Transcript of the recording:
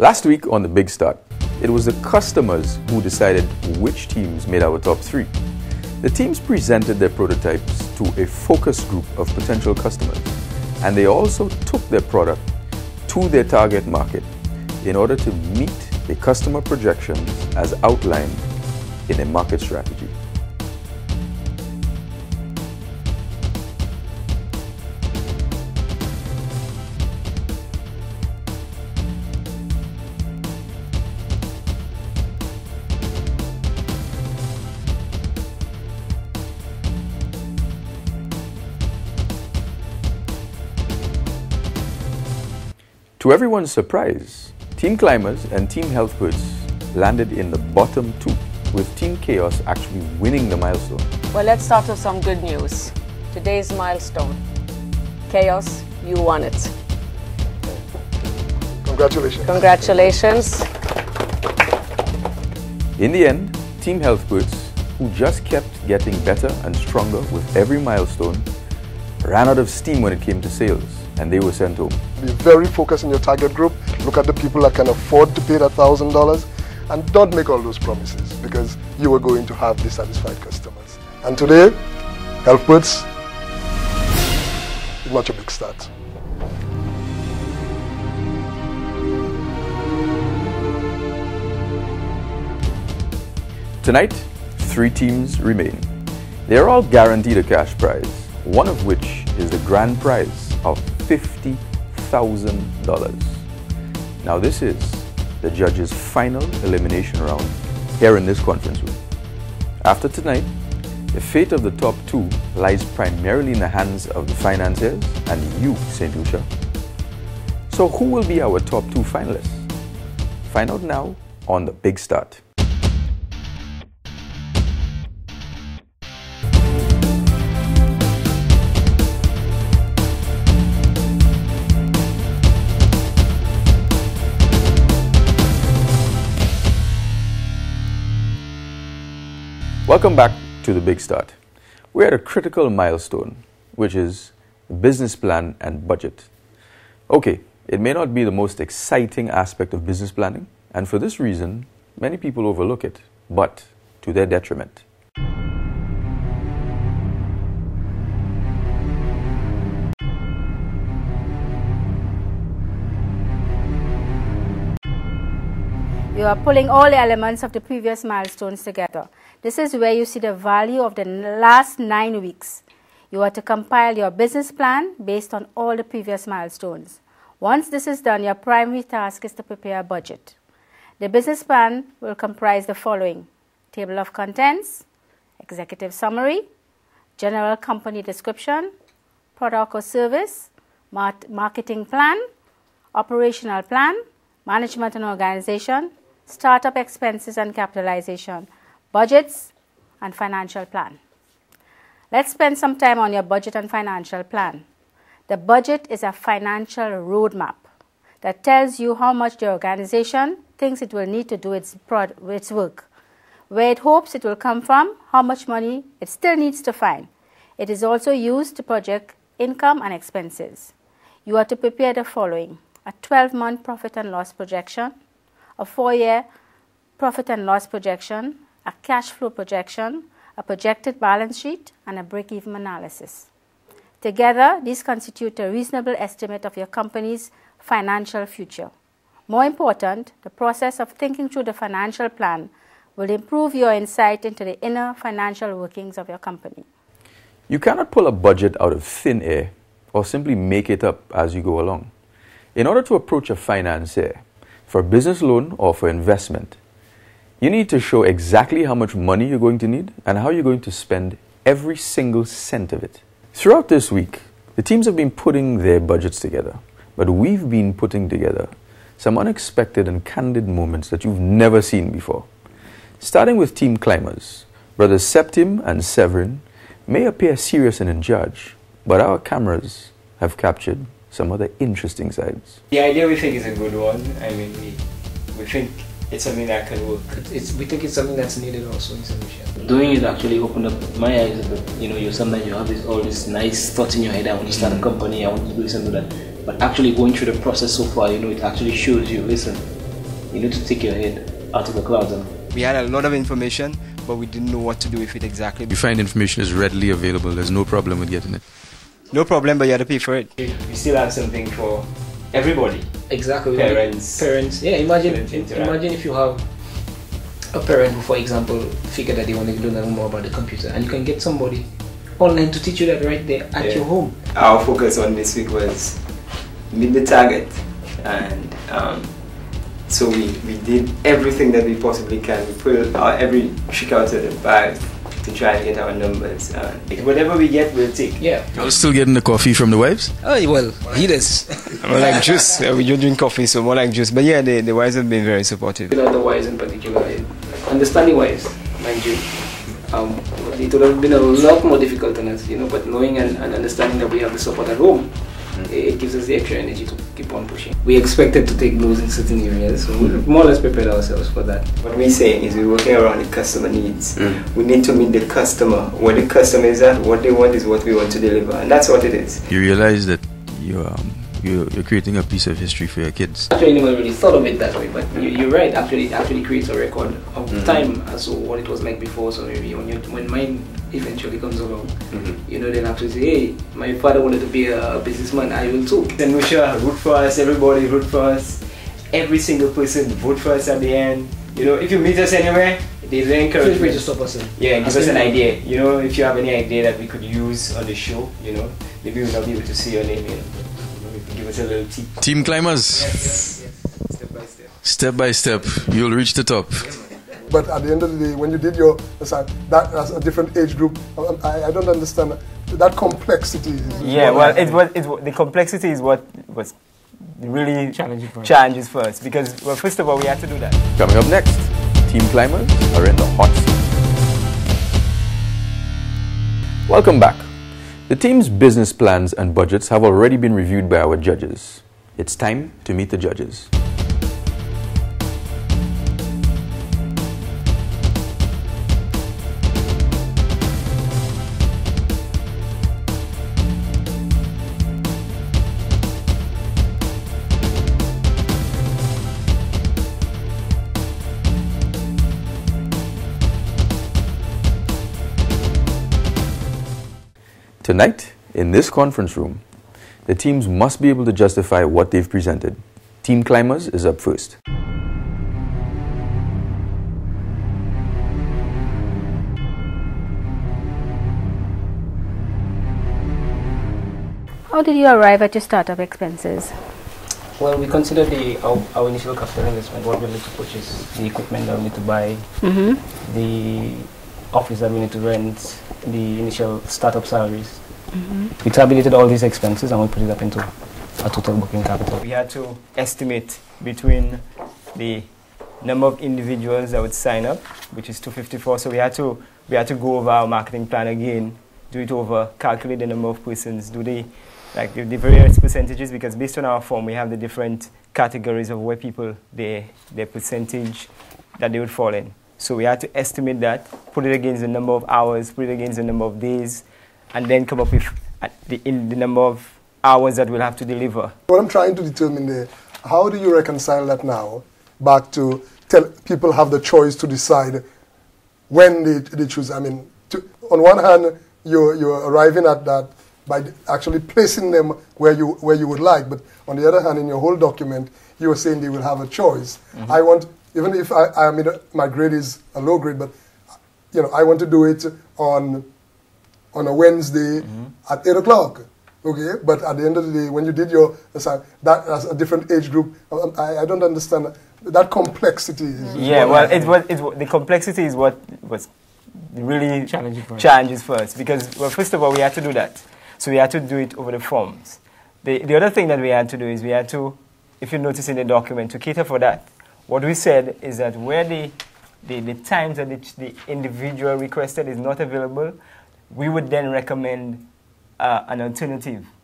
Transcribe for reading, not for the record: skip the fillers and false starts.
Last week on The Big Start, it was the customers who decided which teams made our top 3. The teams presented their prototypes to a focus group of potential customers, and they also took their product to their target market in order to meet the customer projections as outlined in a market strategy. To everyone's surprise, Team Climbers and Team Healthbirds landed in the bottom 2, with Team Chaos actually winning the milestone. Well, let's start with some good news. Today's milestone. Chaos, you won it. Congratulations. Congratulations. In the end, Team Healthbirds, who just kept getting better and stronger with every milestone, ran out of steam when it came to sales, and they were sent home. Be very focused on your target group. Look at the people that can afford to pay that $1,000 and don't make all those promises, because you are going to have dissatisfied customers. And today, Healthbirds is not a big start. Tonight, 3 teams remain. They are all guaranteed a cash prize, one of which is the grand prize of $50,000. Now this is the judges' final elimination round here in this conference room. After tonight, the fate of the top 2 lies primarily in the hands of the financiers and you, St. Lucia. So who will be our top 2 finalists? Find out now on The Big Start. Welcome back to The Big Start. We're at a critical milestone, which is the business plan and budget. Okay, it may not be the most exciting aspect of business planning, and for this reason, many people overlook it, but to their detriment. You are pulling all the elements of the previous milestones together. This is where you see the value of the last 9 weeks. You are to compile your business plan based on all the previous milestones. Once this is done, your primary task is to prepare a budget. The business plan will comprise the following: table of contents, executive summary, general company description, product or service, marketing plan, operational plan, management and organization, startup expenses and capitalization, budgets, and financial plan. Let's spend some time on your budget and financial plan. The budget is a financial roadmap that tells you how much the organization thinks it will need to do its work, where it hopes it will come from, how much money it still needs to find. It is also used to project income and expenses. You are to prepare the following: a 12-month profit and loss projection, a 4-year profit and loss projection, a cash flow projection, a projected balance sheet, and a break-even analysis. Together, these constitute a reasonable estimate of your company's financial future. More important, the process of thinking through the financial plan will improve your insight into the inner financial workings of your company. You cannot pull a budget out of thin air or simply make it up as you go along. In order to approach a financier for a business loan or for investment, you need to show exactly how much money you're going to need and how you're going to spend every single cent of it. Throughout this week, the teams have been putting their budgets together, but we've been putting together some unexpected and candid moments that you've never seen before. Starting with Team Climbers, Brothers Septim and Severin may appear serious and in charge, but our cameras have captured some other interesting sides. The idea we think is a good one. I mean, we think it's something that can work. We think it's something that's needed also in solution. Doing it actually opened up my eyes a bit. You know, sometimes you have all this nice thoughts in your head. I want to start a company, I want to do this and do that. But actually going through the process so far, it actually shows you, listen, You need to take your head out of the clouds. We had a lot of information, but we didn't know what to do with it exactly. You find information is readily available. There's no problem with getting it. No problem, but you have to pay for it. We still have something for everybody. Exactly. Parents. Yeah, imagine Interact. if you have a parent who, for example, figure that they want to learn more about the computer, and you can get somebody online to teach you that right there at your home. Our focus on this week was meet the target, and so we did everything that we possibly can. We pulled every trick out of the bag to try and get our numbers. Whatever we get, we'll take. Yeah. You're still getting the coffee from the wives? Oh, well, he does. More like juice. We don't drink coffee, so more like juice. But yeah, the wives have been very supportive. The wives in particular, understanding wives, mind you, it would have been a lot more difficult on us, but knowing and understanding that we have the support at home, it gives us the extra energy to keep on pushing. We expected to take blows in certain areas, so we more or less prepared ourselves for that. What we're saying is we're working around the customer needs. We need to meet the customer. Where the customer is at, what they want is what we want to deliver, and that's what it is. You realize that you're creating a piece of history for your kids. Actually, anyone really thought of it that way, but you're right. Actually, it actually creates a record of time as to what it was like before. So maybe when mine eventually comes along, they'll actually say, "Hey, my father wanted to be a businessman. I will too." And we shall root for us. Everybody root for us. Every single person vote for us at the end. If you meet us anywhere, there's an encouragement. Feel free to stop us in. Yeah, give us an idea. If you have any idea that we could use on the show, maybe we'll not be able to see your name. Give us a little tip. Team climbers. Yes. Step by step. Step by step, you'll reach the top. But at the end of the day, when you did your assignment, that as a different age group, I don't understand that complexity. The complexity is what was really challenges for us, because first of all we had to do that. Coming up next, team climbers are in the hot seat. Welcome back. The team's business plans and budgets have already been reviewed by our judges. It's time to meet the judges. Tonight, in this conference room, the teams must be able to justify what they've presented. Team Climbers is up first. How did you arrive at your startup expenses? Well, we considered our initial capital investment, what we need to purchase, the equipment that we need to buy, the office that we need to rent, the initial startup salaries. We tabulated all these expenses and we put it up into a total booking capital. We had to estimate between the number of individuals that would sign up, which is 254. So we had to go over our marketing plan again, do it over, calculate the number of persons, do the various percentages, because based on our form we have the different categories of where people their percentage that they would fall in. So we had to estimate that, put it against the number of hours, put it against the number of days, and then come up with the number of hours that we'll have to deliver. What I'm trying to determine there, how do you reconcile that now back to tell people have the choice to decide when they choose? I mean, on one hand, you're arriving at that by actually placing them where you would like, but on the other hand, in your whole document, you were saying they will have a choice. I want, even if my grade is a low grade, but I want to do it on a Wednesday at 8 o'clock. Okay, but at the end of the day, when you did your assignment, that as a different age group, I don't understand that complexity. The complexity is what was really challenges for us, because first of all we had to do that, so we had to do it over the forms. The other thing that we had to do is we had to, if you notice in the document, to cater for that. What we said is that where the times that the individual requested is not available, we would then recommend an alternative.